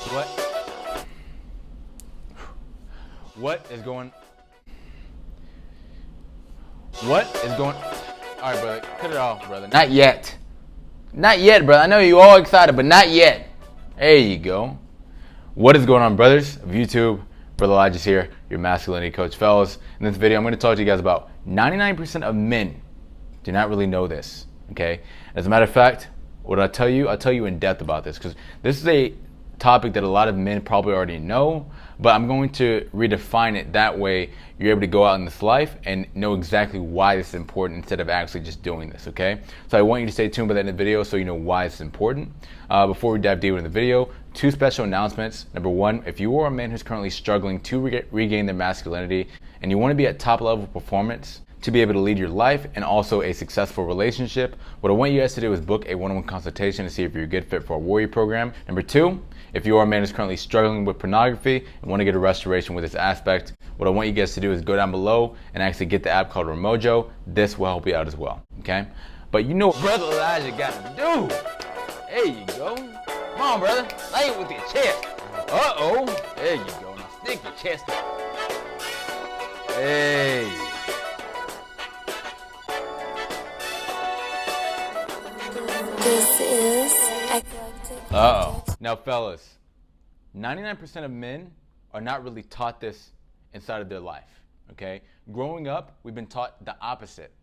What? What is going? What is going? All right, brother, cut it off, brother. Not yet. Not yet, brother. I know you all excited, but not yet. There you go. What is going on, brothers of YouTube? Brother Elijah's here, your masculinity coach. Fellas, in this video, I'm going to talk to you guys about 99% of men do not really know this, okay? As a matter of fact, what I'll tell you in depth about this, because this is a topic that a lot of men probably already know, but I'm going to redefine it that way you're able to go out in this life and know exactly why this is important instead of actually just doing this, okay? So I want you to stay tuned by the end of the video so you know why it's important. Before we dive deeper into the video, two special announcements. Number one, if you are a man who's currently struggling to regain their masculinity and you want to be at top level performance, to be able to lead your life and also a successful relationship, what I want you guys to do is book a one-on-one consultation to see if you're a good fit for our warrior program. Number two, if you are a man who's currently struggling with pornography and want to get a restoration with this aspect, what I want you guys to do is go down below and actually get the app called Remojo. This will help you out as well, okay? But you know what Brother Elijah got to do. There you go. Come on, brother. Lay it with your chest. Uh-oh. There you go. Now stick your chest out. Hey. This is Eclectic. Uh-oh. Now, fellas, 99% of men are not really taught this inside of their life, okay? Growing up, we've been taught the opposite.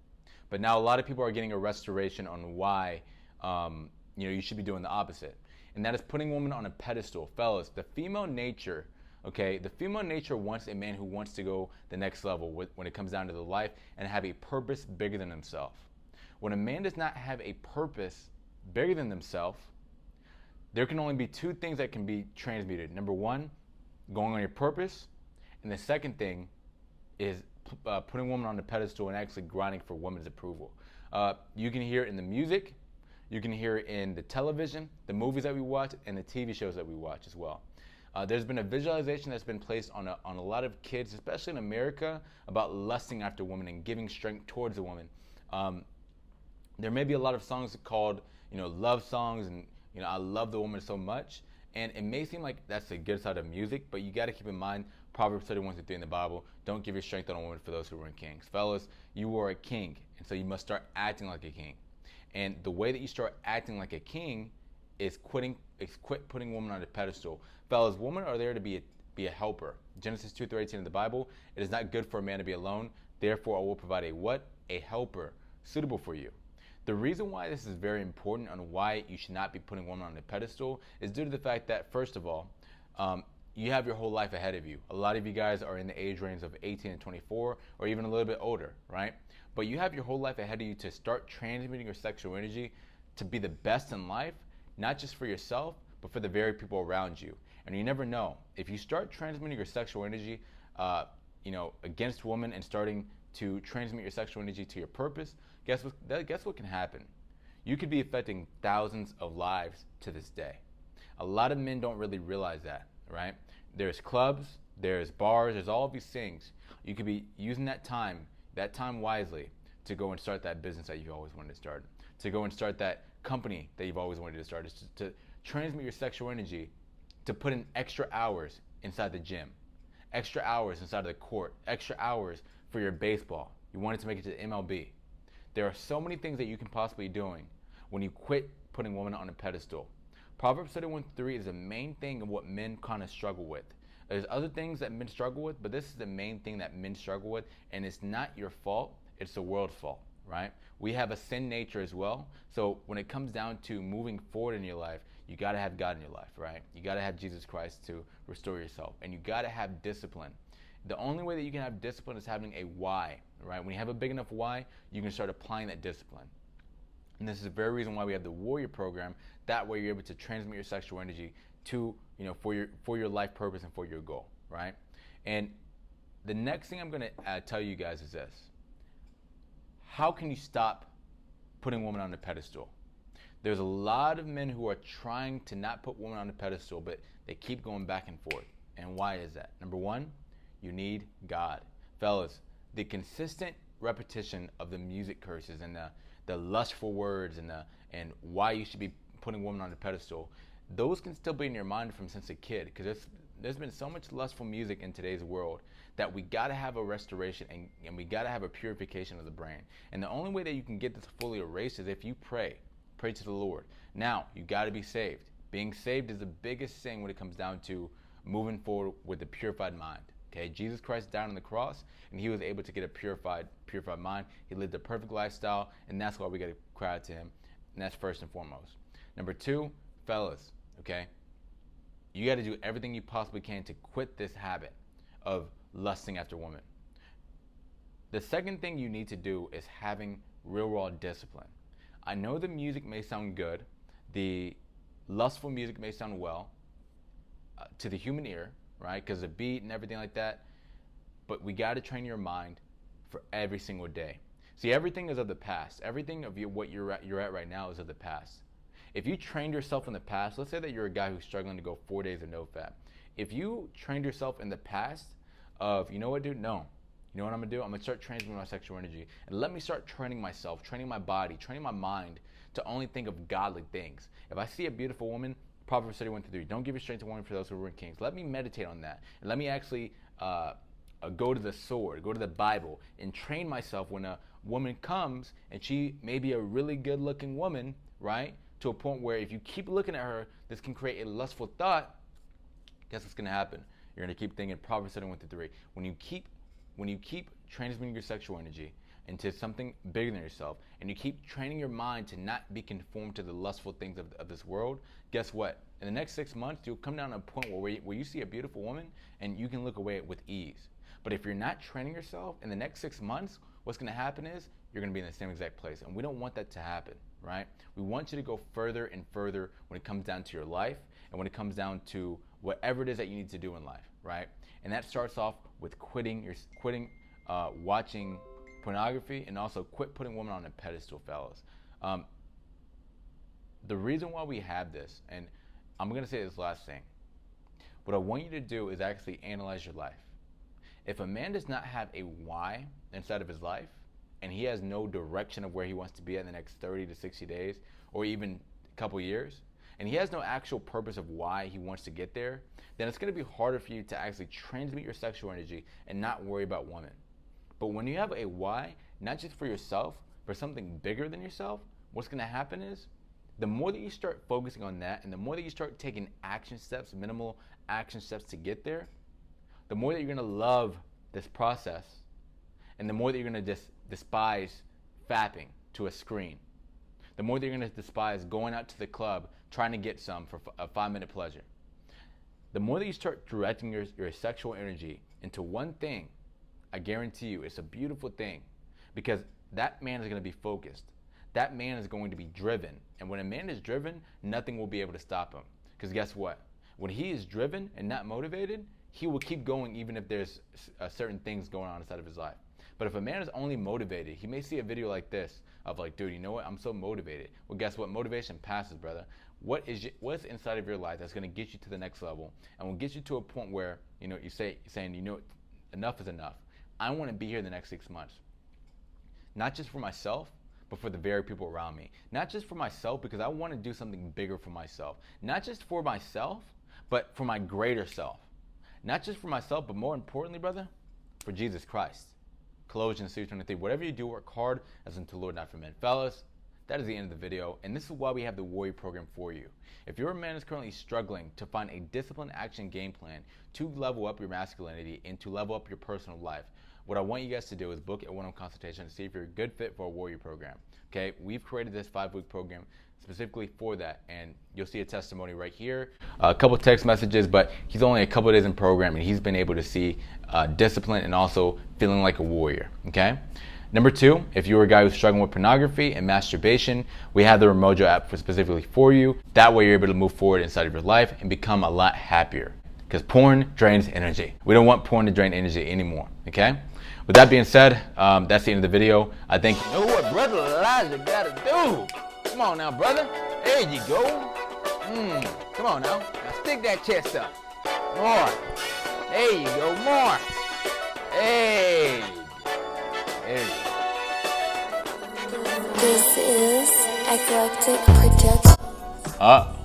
But now a lot of people are getting a restoration on why you should be doing the opposite. And that is putting women on a pedestal. Fellas, the female nature, okay, the female nature wants a man who wants to go the next level when it comes down to the life and have a purpose bigger than himself. When a man does not have a purpose bigger than themselves, there can only be two things that can be transmuted. Number one, going on your purpose. And the second thing is putting women on the pedestal and actually grinding for women's approval. You can hear it in the music, you can hear it in the television, the movies that we watch, and the TV shows that we watch as well. There's been a visualization that's been placed on a lot of kids, especially in America, about lusting after women and giving strength towards a woman. There may be a lot of songs called, love songs, and I love the woman so much. And it may seem like that's the good side of music, but you got to keep in mind Proverbs 31-3 in the Bible. Don't give your strength on a woman for those who are kings. Fellas, you are a king, and so you must start acting like a king. And the way that you start acting like a king is quit putting women on a pedestal. Fellas, women are there to be a helper. Genesis 2:18 in the Bible, it is not good for a man to be alone. Therefore, I will provide a what? A helper suitable for you. The reason why this is very important and why you should not be putting women on a pedestal is due to the fact that, first of all, you have your whole life ahead of you. A lot of you guys are in the age range of 18 and 24 or even a little bit older, right? But you have your whole life ahead of you to start transmuting your sexual energy to be the best in life, not just for yourself, but for the very people around you. And you never know. If you start transmuting your sexual energy, against women and starting to transmit your sexual energy to your purpose, guess what can happen? You could be affecting thousands of lives to this day. A lot of men don't really realize that, right? There's clubs, there's bars, there's all of these things. You could be using that time wisely to go and start that business that you've always wanted to start, to go and start that company that you've always wanted to start, to transmit your sexual energy, to put in extra hours inside the gym, extra hours inside of the court, extra hours for your baseball. You wanted to make it to the MLB. There are so many things that you can possibly be doing when you quit putting women on a pedestal. Proverbs 31:3 is the main thing of what men kind of struggle with. There's other things that men struggle with, but this is the main thing that men struggle with, and it's not your fault, it's the world's fault, right? We have a sin nature as well, so when it comes down to moving forward in your life, you got to have God in your life, right? You got to have Jesus Christ to restore yourself, and you got to have discipline. The only way that you can have discipline is having a why, right? When you have a big enough why, you can start applying that discipline. And this is the very reason why we have the warrior program. That way you're able to transmit your sexual energy to, for your life purpose and for your goal, right? And the next thing I'm going to tell you guys is this. How can you stop putting women on a pedestal? There's a lot of men who are trying to not put women on a pedestal, but they keep going back and forth. And why is that? Number one, you need God. Fellas, the consistent repetition of the music curses and the lustful words and why you should be putting women on a pedestal, those can still be in your mind from since a kid, because there's been so much lustful music in today's world that we got to have a restoration and we got to have a purification of the brain. And the only way that you can get this fully erased is if you pray to the Lord. Now, you got to be saved. Being saved is the biggest thing when it comes down to moving forward with the purified mind. Okay, Jesus Christ died on the cross, and he was able to get a purified mind. He lived a perfect lifestyle, and that's why we got to cry out to him. And that's first and foremost. Number two, fellas, okay, you got to do everything you possibly can to quit this habit of lusting after women. The second thing you need to do is having real raw discipline. I know the music may sound good, the lustful music may sound well to the human ear, right? Because the beat and everything like that. But we got to train your mind for every single day. See, everything is of the past. Everything of what you're at right now is of the past. If you trained yourself in the past, let's say that you're a guy who's struggling to go 4 days of no fat. If you trained yourself in the past of, you know what, dude, no. You know what I'm going to do? I'm going to start transmuting my sexual energy. And let me start training myself, training my body, training my mind to only think of godly things. If I see a beautiful woman, Proverbs 31:3, don't give your strength to women for those who rule kings. Let me meditate on that. And let me actually go to the sword, go to the Bible, and train myself when a woman comes and she may be a really good looking woman, right? To a point where if you keep looking at her, this can create a lustful thought. Guess what's going to happen? You're going to keep thinking Proverbs 31:3. When you keep transmuting your sexual energy into something bigger than yourself, and you keep training your mind to not be conformed to the lustful things of this world, guess what? In the next 6 months, you'll come down to a point where you see a beautiful woman and you can look away with ease. But if you're not training yourself, in the next 6 months, what's going to happen is you're going to be in the same exact place. And we don't want that to happen, right? We want you to go further and further when it comes down to your life and when it comes down to whatever it is that you need to do in life, right? And that starts off with quitting watching pornography, and also quit putting women on a pedestal, fellas. The reason why we have this, and I'm going to say this last thing, what I want you to do is actually analyze your life. If a man does not have a why inside of his life, and he has no direction of where he wants to be in the next 30 to 60 days, or even a couple years, and he has no actual purpose of why he wants to get there, then it's going to be harder for you to actually transmute your sexual energy and not worry about women. But when you have a why, not just for yourself, for something bigger than yourself, what's going to happen is the more that you start focusing on that, and the more that you start taking action steps, minimal action steps to get there, the more that you're going to love this process, and the more that you're going to despise fapping to a screen. The more that you're going to despise going out to the club trying to get some for a 5-minute pleasure. The more that you start directing your sexual energy into one thing, I guarantee you it's a beautiful thing, because that man is going to be focused. That man is going to be driven. And when a man is driven, nothing will be able to stop him. Because guess what? When he is driven and not motivated, he will keep going even if there's certain things going on inside of his life. But if a man is only motivated, he may see a video like this of like, dude, you know what? I'm so motivated. Well, guess what? Motivation passes, brother. What's inside of your life that's going to get you to the next level and will get you to a point where, you know, saying, you know, enough is enough. I want to be here the next 6 months. Not just for myself, but for the very people around me. Not just for myself, because I want to do something bigger for myself. Not just for myself, but for my greater self. Not just for myself, but more importantly, brother, for Jesus Christ. Colossians 3:23. Whatever you do, work hard as unto the Lord, not for men. Fellas, that is the end of the video, and this is why we have the Warrior Program for you. If your man is currently struggling to find a disciplined action game plan to level up your masculinity and to level up your personal life, what I want you guys to do is book a one-on-one consultation to see if you're a good fit for a Warrior Program. Okay, we've created this 5-week program specifically for that, and you'll see a testimony right here, a couple text messages, but he's only a couple of days in program and he's been able to see discipline and also feeling like a warrior. Okay. Number 2, if you're a guy who's struggling with pornography and masturbation, we have the Remojo app specifically for you. That way you're able to move forward inside of your life and become a lot happier, because porn drains energy. We don't want porn to drain energy anymore. Okay. With that being said, that's the end of the video. I think you know what brother Elijah gotta do. Come on now, brother. There you go. Come on now. Now stick that chest up. More. There you go. More. Hey. There you go. This is Eclectic Production.